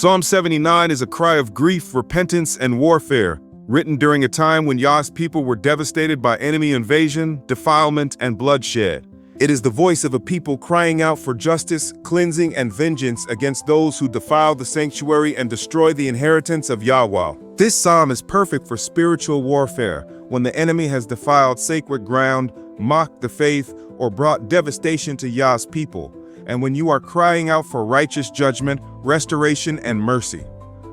Psalm 79 is a cry of grief, repentance, and warfare, written during a time when Yah's people were devastated by enemy invasion, defilement, and bloodshed. It is the voice of a people crying out for justice, cleansing, and vengeance against those who defile the sanctuary and destroy the inheritance of YAHUAH. This psalm is perfect for spiritual warfare, when the enemy has defiled sacred ground, mocked the faith, or brought devastation to Yah's people, and when you are crying out for righteous judgment, restoration, and mercy.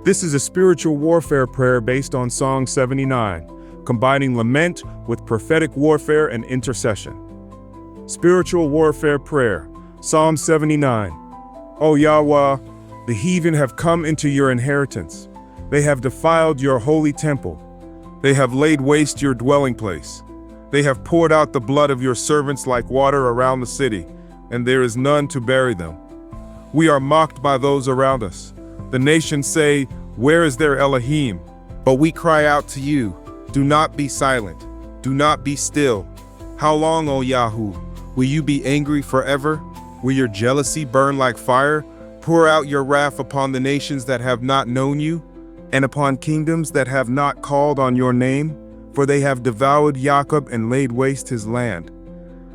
This is a spiritual warfare prayer based on Psalm 79, combining lament with prophetic warfare and intercession. Spiritual warfare prayer, Psalm 79. O YAHUAH, the heathen have come into your inheritance. They have defiled your holy temple. They have laid waste your dwelling place. They have poured out the blood of your servants like water around the city, and there is none to bury them. We are mocked by those around us. The nations say, "Where is their Elohiym?" But we cry out to you, "Do not be silent. Do not be still." How long, O Yahu? Will you be angry forever? Will your jealousy burn like fire? Pour out your wrath upon the nations that have not known you, and upon kingdoms that have not called on your name, for they have devoured Jacob and laid waste his land.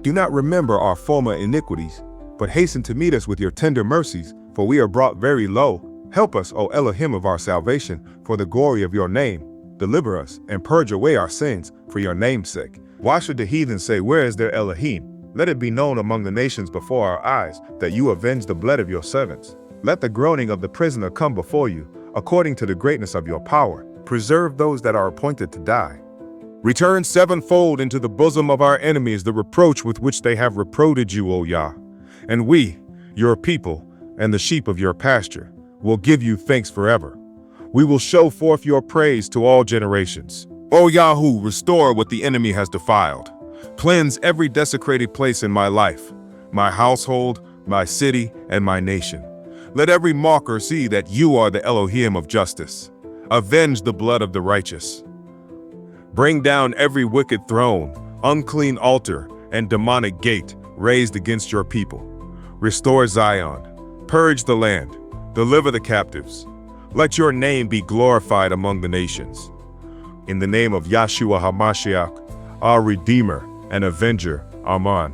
Do not remember our former iniquities, but hasten to meet us with your tender mercies, for we are brought very low. Help us, O Elohiym of our salvation, for the glory of your name. Deliver us and purge away our sins for your name's sake. Why should the heathen say, "Where is their Elohiym?" Let it be known among the nations before our eyes that you avenge the blood of your servants. Let the groaning of the prisoner come before you, according to the greatness of your power. Preserve those that are appointed to die. Return sevenfold into the bosom of our enemies the reproach with which they have reproached you, O Yah. And we, your people, and the sheep of your pasture, will give you thanks forever. We will show forth your praise to all generations. O Yahu, restore what the enemy has defiled. Cleanse every desecrated place in my life, my household, my city, and my nation. Let every mocker see that you are the Elohiym of justice. Avenge the blood of the righteous. Bring down every wicked throne, unclean altar, and demonic gate raised against your people. Restore Zion. Purge the land. Deliver the captives. Let your name be glorified among the nations. In the name of Yahshua HaMashiach, our Redeemer and Avenger, Amen.